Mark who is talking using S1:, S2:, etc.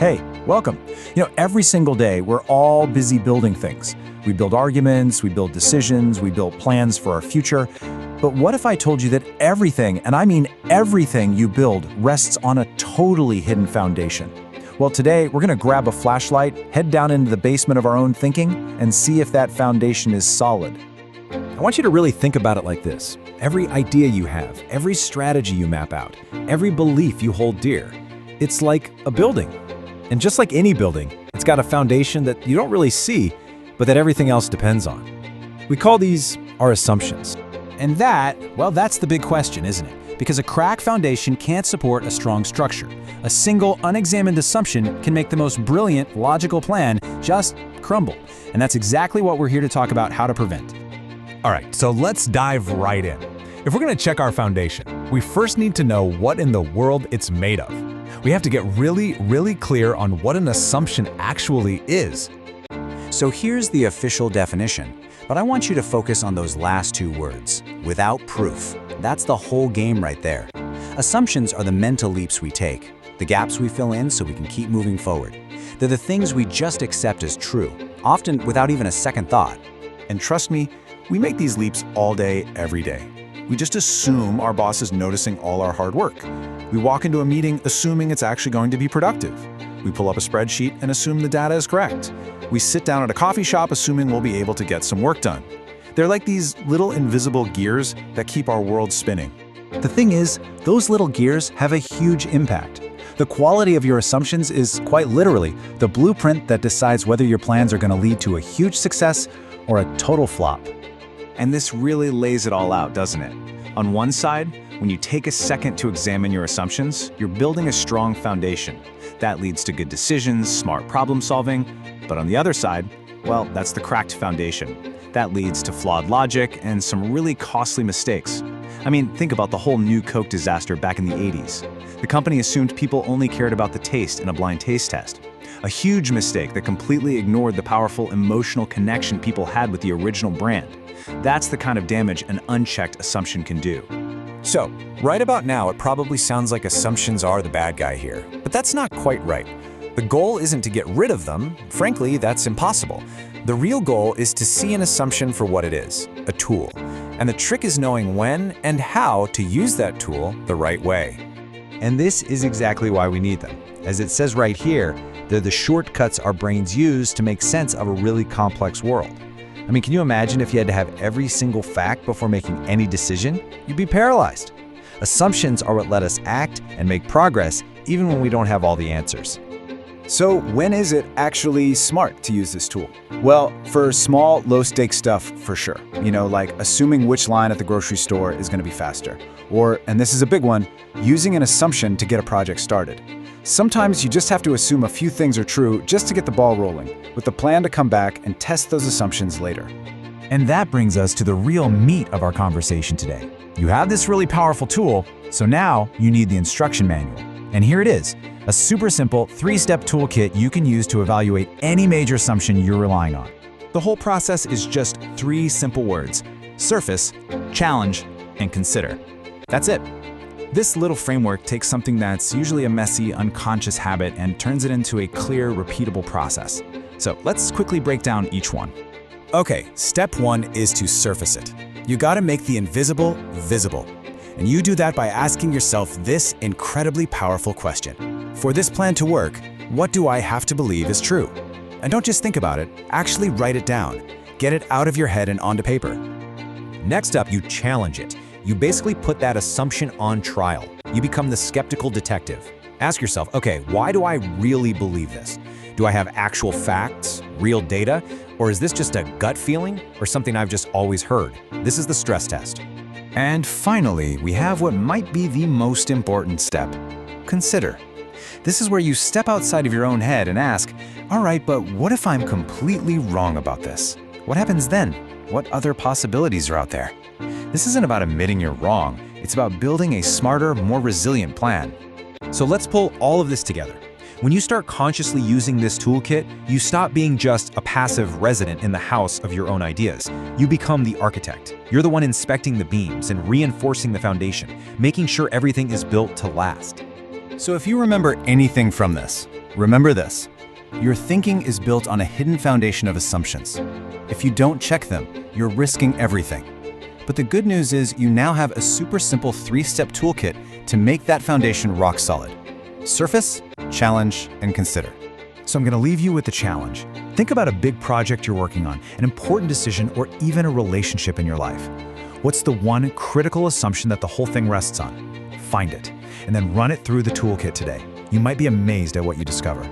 S1: Hey, welcome. Every single day, we're all busy building things. We build arguments, we build decisions, we build plans for our future. But what if I told you that everything, and I mean everything you build, rests on a totally hidden foundation? Well, today, we're going to grab a flashlight, head down into the basement of our own thinking, and see if that foundation is solid.
S2: I want you to really think about it like this. Every idea you have, every strategy you map out, every belief you hold dear, it's like a building. And just like any building, it's got a foundation that you don't really see, but that everything else depends on. We call these our assumptions.
S3: And that's the big question, isn't it? Because a cracked foundation can't support a strong structure. A single, unexamined assumption can make the most brilliant, logical plan just crumble. And that's exactly what we're here to talk about how to prevent.
S4: All right, so let's dive right in. If we're going to check our foundation, we first need to know what in the world it's made of. We have to get really clear on what an assumption actually is.
S1: So here's the official definition, but I want you to focus on those last two words, without proof. That's the whole game right there. Assumptions are the mental leaps we take, the gaps we fill in so we can keep moving forward. They're the things we just accept as true, often without even a second thought. And trust me, we make these leaps all day, every day. We just assume our boss is noticing all our hard work. We walk into a meeting assuming it's actually going to be productive. We pull up a spreadsheet and assume the data is correct. We sit down at a coffee shop assuming we'll be able to get some work done. They're like these little invisible gears that keep our world spinning. The thing is, those little gears have a huge impact. The quality of your assumptions is quite literally the blueprint that decides whether your plans are going to lead to a huge success or a total flop. And this really lays it all out, doesn't it? On one side, when you take a second to examine your assumptions, you're building a strong foundation. That leads to good decisions, smart problem solving. But on the other side, well, that's the cracked foundation. That leads to flawed logic and some really costly mistakes. I mean, think about the whole new Coke disaster back in the 80s. The company assumed people only cared about the taste in a blind taste test. A huge mistake that completely ignored the powerful emotional connection people had with the original brand. That's the kind of damage an unchecked assumption can do.
S2: So, right about now, it probably sounds like assumptions are the bad guy here, but that's not quite right. The goal isn't to get rid of them. Frankly, that's impossible. The real goal is to see an assumption for what it is, a tool. And the trick is knowing when and how to use that tool the right way. And this is exactly why we need them. As it says right here, they're the shortcuts our brains use to make sense of a really complex world. I mean, can you imagine if you had to have every single fact before making any decision? You'd be paralyzed. Assumptions are what let us act and make progress even when we don't have all the answers.
S1: So when is it actually smart to use this tool? Well, for small, low-stakes stuff, for sure. Like assuming which line at the grocery store is going to be faster. Or, and this is a big one, using an assumption to get a project started. Sometimes you just have to assume a few things are true just to get the ball rolling, with the plan to come back and test those assumptions later.
S3: And that brings us to the real meat of our conversation today. You have this really powerful tool, so now you need the instruction manual. And here it is, a super simple 3-step toolkit you can use to evaluate any major assumption you're relying on. The whole process is just 3 simple words: surface, challenge, and consider. That's it. This little framework takes something that's usually a messy, unconscious habit and turns it into a clear, repeatable process. So let's quickly break down each one.
S2: Okay, step 1 is to surface it. You gotta make the invisible visible. And you do that by asking yourself this incredibly powerful question. For this plan to work, what do I have to believe is true? And don't just think about it, actually write it down. Get it out of your head and onto paper. Next up, you challenge it. You basically put that assumption on trial. You become the skeptical detective. Ask yourself, okay, why do I really believe this? Do I have actual facts, real data, or is this just a gut feeling or something I've just always heard? This is the stress test.
S3: And finally, we have what might be the most important step: consider. This is where you step outside of your own head and ask, all right, but what if I'm completely wrong about this? What happens then? What other possibilities are out there? This isn't about admitting you're wrong. It's about building a smarter, more resilient plan. So let's pull all of this together. When you start consciously using this toolkit, you stop being just a passive resident in the house of your own ideas. You become the architect. You're the one inspecting the beams and reinforcing the foundation, making sure everything is built to last.
S2: So if you remember anything from this,
S3: Remember this. Your thinking is built on a hidden foundation of assumptions. If you don't check them, you're risking everything. But the good news is you now have a super simple 3-step toolkit to make that foundation rock solid. Surface, challenge, and consider.
S1: So I'm going to leave you with the challenge. Think about a big project you're working on, an important decision, or even a relationship in your life. What's the one critical assumption that the whole thing rests on? Find it, and then run it through the toolkit today. You might be amazed at what you discover.